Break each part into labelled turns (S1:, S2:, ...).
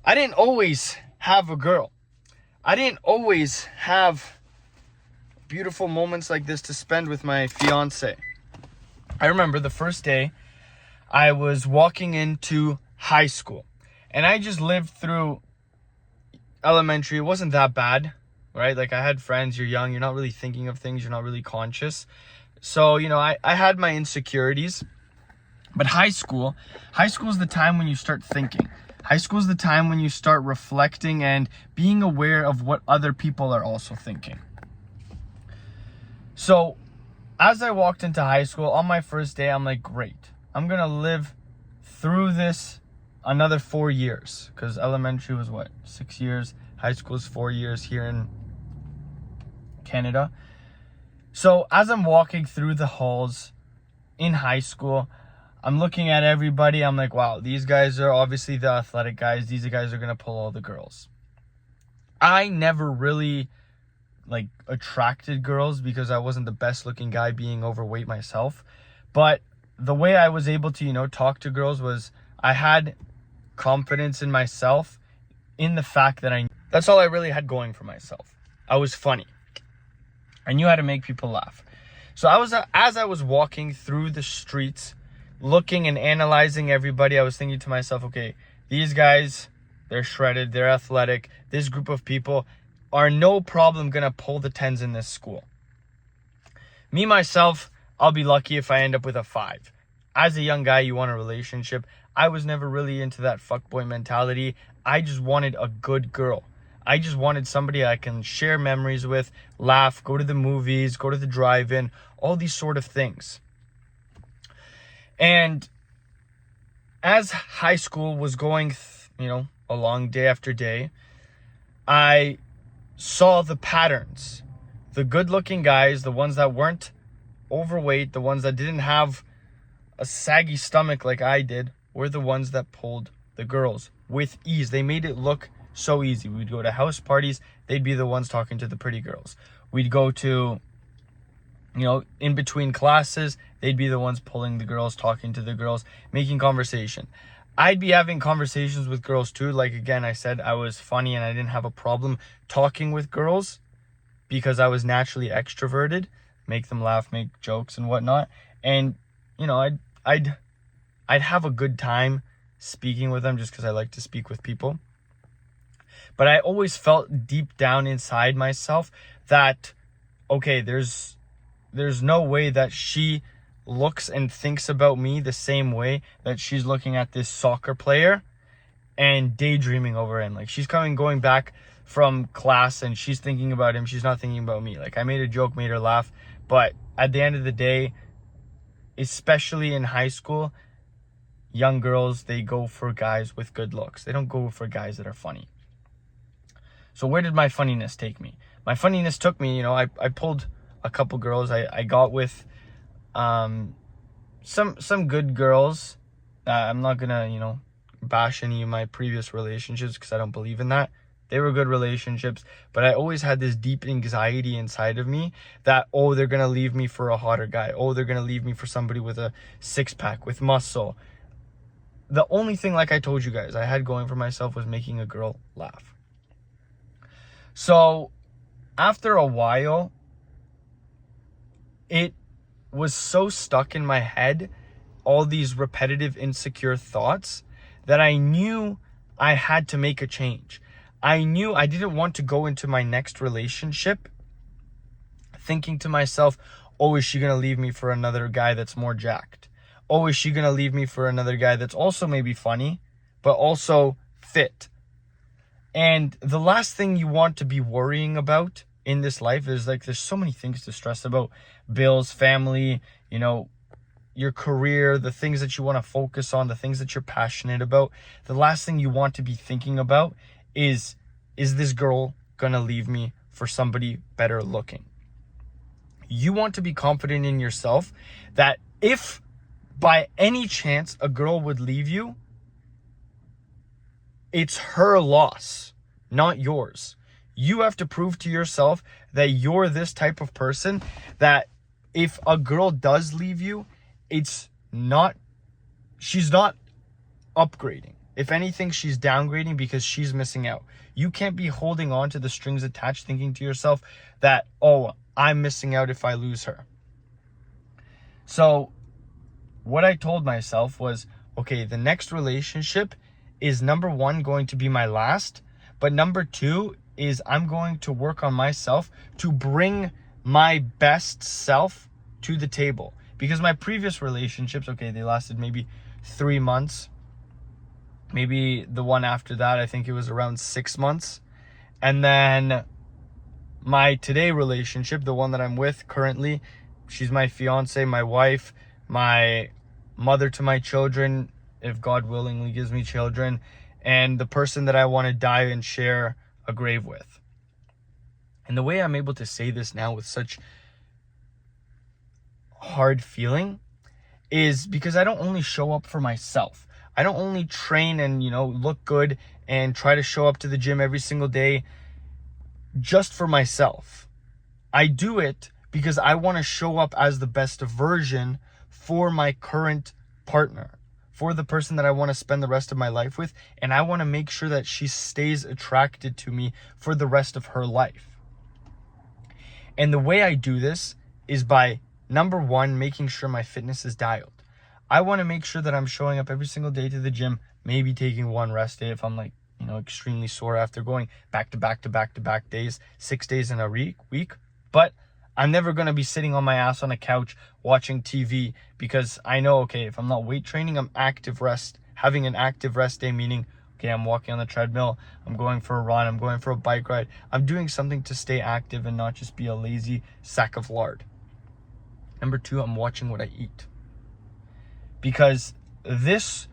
S1: I didn't always have a girl. I didn't always have beautiful moments like this to spend with my fiance. I remember the first day I was walking into high school, and I just lived through elementary. It wasn't that bad, right? Like, I had friends, you're young, you're not really thinking of things, you're not really conscious. So, I had my insecurities. But high school is the time when you start thinking. High school is the time when you start reflecting and being aware of what other people are also thinking. So, as I walked into high school, on my first day, I'm like, great. I'm going to live through this another 4 years. Because elementary was 6 years. High school is 4 years here in Canada. So, as I'm walking through the halls in high school, I'm looking at everybody. I'm like, wow, these guys are obviously the athletic guys. These guys are going to pull all the girls. I never really attracted girls because I wasn't the best looking guy, being overweight myself. But the way I was able to, talk to girls was I had confidence in myself, in the fact that that's all I really had going for myself. I was funny. I knew how to make people laugh. So as I was walking through the streets, looking and analyzing everybody, I was thinking to myself, okay, these guys, they're shredded, they're athletic. This group of people are no problem gonna pull the 10s in this school. Me, myself, I'll be lucky if I end up with a 5. As a young guy, you want a relationship. I was never really into that fuckboy mentality. I just wanted a good girl. I just wanted somebody I can share memories with, laugh, go to the movies, go to the drive-in, all these sort of things. And as high school was going, along day after day, I saw the patterns. The good-looking guys, the ones that weren't overweight, the ones that didn't have a saggy stomach like I did, were the ones that pulled the girls with ease. They made it look so easy. We'd go to house parties, they'd be the ones talking to the pretty girls. We'd go to, in between classes, they'd be the ones pulling the girls, talking to the girls, making conversation. I'd be having conversations with girls too. Like, again, I said I was funny and I didn't have a problem talking with girls because I was naturally extroverted, make them laugh, make jokes and whatnot. And, I'd have a good time speaking with them just because I like to speak with people. But I always felt deep down inside myself that, okay, there's no way that she looks and thinks about me the same way that she's looking at this soccer player and daydreaming over him. Like, she's going back from class and she's thinking about him. She's not thinking about me. Like, I made a joke, made her laugh. But at the end of the day, especially in high school, young girls, they go for guys with good looks. They don't go for guys that are funny. So where did my funniness take me? My funniness took me, I pulled a couple girls. I got with some good girls. I'm not gonna, bash any of my previous relationships because I don't believe in that. They were good relationships, but I always had this deep anxiety inside of me that, oh, they're gonna leave me for a hotter guy. Oh, they're gonna leave me for somebody with a 6-pack, with muscle. The only thing, like I told you guys, I had going for myself was making a girl laugh. So after a while, it was so stuck in my head, all these repetitive, insecure thoughts, that I knew I had to make a change. I knew I didn't want to go into my next relationship thinking to myself, oh, is she going to leave me for another guy that's more jacked? Oh, is she going to leave me for another guy that's also maybe funny, but also fit? And the last thing you want to be worrying about in this life is, there's so many things to stress about. Bills, family, your career, the things that you want to focus on, the things that you're passionate about. The last thing you want to be thinking about is this girl going to leave me for somebody better looking? You want to be confident in yourself that if by any chance a girl would leave you, it's her loss, not yours. You have to prove to yourself that you're this type of person that if a girl does leave you, she's not upgrading. If anything, she's downgrading because she's missing out. You can't be holding on to the strings attached, thinking to yourself that, oh, I'm missing out if I lose her. So what I told myself was, okay, the next relationship is, number one, going to be my last. But number two is I'm going to work on myself to bring my best self to the table. Because my previous relationships, okay, they lasted maybe 3 months. Maybe the one after that, I think it was around 6 months. And then my today relationship, the one that I'm with currently, she's my fiance, my wife, my mother to my children, if God willingly gives me children, and the person that I want to die and share a grave with. And the way I'm able to say this now with such hard feeling is because I don't only show up for myself. I don't only train and, look good and try to show up to the gym every single day just for myself. I do it because I want to show up as the best version for my current partner, for the person that I want to spend the rest of my life with, and I want to make sure that she stays attracted to me for the rest of her life. And the way I do this is by, number one, making sure my fitness is dialed. I want to make sure that I'm showing up every single day to the gym, maybe taking one rest day if I'm extremely sore after going back to back days, 6 days in a week. But I'm never going to be sitting on my ass on a couch watching TV, because I know, okay, if I'm not weight training, I'm having an active rest day, meaning, okay, I'm walking on the treadmill, I'm going for a run, I'm going for a bike ride. I'm doing something to stay active and not just be a lazy sack of lard. Number two, I'm watching what I eat. Because this,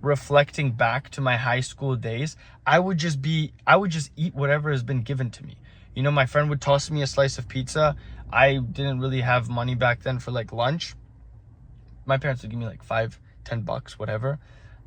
S1: reflecting back to my high school days, I would just eat whatever has been given to me. My friend would toss me a slice of pizza. I didn't really have money back then for lunch. My parents would give me $5-10, whatever.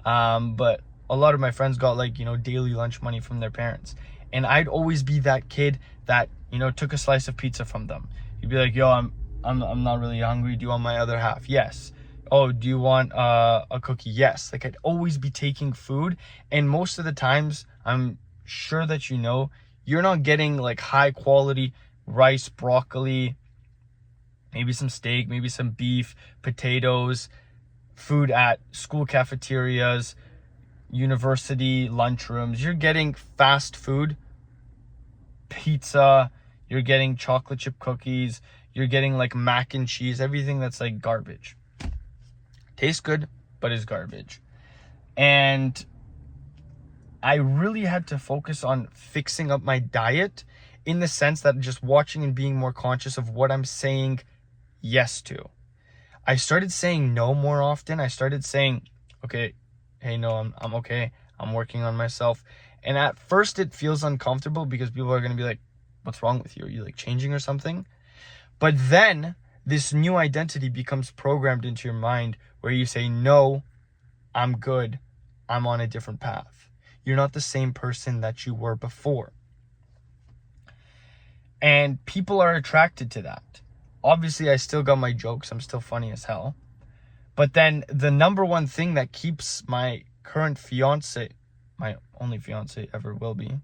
S1: But a lot of my friends got daily lunch money from their parents. And I'd always be that kid that, took a slice of pizza from them. You'd be like, yo, I'm not really hungry. Do you want my other half? Yes. Oh, do you want a cookie? Yes. I'd always be taking food. And most of the times, I'm sure that you're not getting high quality rice, broccoli, maybe some steak, maybe some beef, potatoes, food at school cafeterias, university lunchrooms. You're getting fast food, pizza, you're getting chocolate chip cookies, you're getting mac and cheese, everything that's garbage. Tastes good, but is garbage. And I really had to focus on fixing up my diet, in the sense that just watching and being more conscious of what I'm saying yes to. I started saying no more often. I started saying, okay, hey, no, I'm okay. I'm working on myself. And at first it feels uncomfortable because people are going to be like, what's wrong with you? Are you changing or something? But then this new identity becomes programmed into your mind where you say, no, I'm good. I'm on a different path. You're not the same person that you were before. And people are attracted to that. Obviously, I still got my jokes. I'm still funny as hell. But then the number one thing that keeps my current fiance, my only fiance ever will be,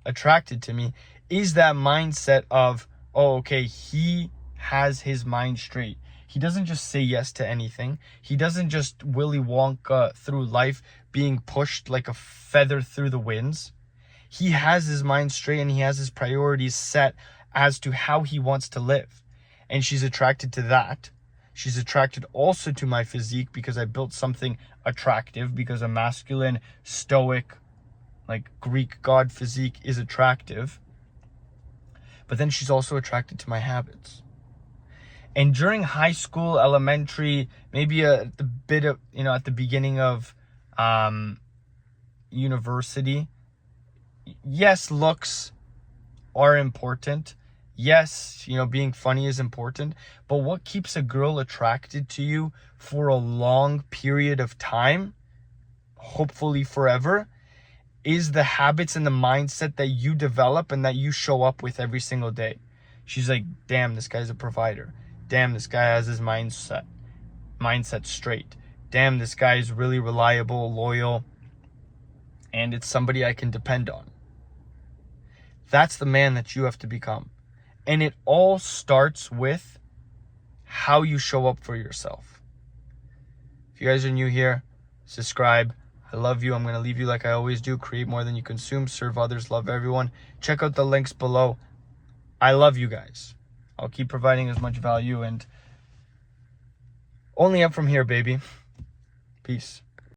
S1: attracted to me, is that mindset of, oh, okay, he has his mind straight. He doesn't just say yes to anything. He doesn't just Willy Wonka through life being pushed like a feather through the winds. He has his mind straight and he has his priorities set as to how he wants to live. And she's attracted to that. She's attracted also to my physique because I built something attractive, because a masculine, stoic, Greek god physique is attractive. But then she's also attracted to my habits. And during high school, elementary, maybe at the beginning of university, yes, looks are important. Yes, being funny is important. But what keeps a girl attracted to you for a long period of time, hopefully forever, is the habits and the mindset that you develop and that you show up with every single day. She's like, damn, this guy's a provider. Damn, this guy has his mindset straight. damn, this guy is really reliable, loyal, and it's somebody I can depend on. That's the man that you have to become. And it all starts with how you show up for yourself. If you guys are new here, subscribe. I love you. I'm going to leave you like I always do. Create more than you consume. Serve others. Love everyone. Check out the links below. I love you guys. I'll keep providing as much value, and only up from here, baby. Peace.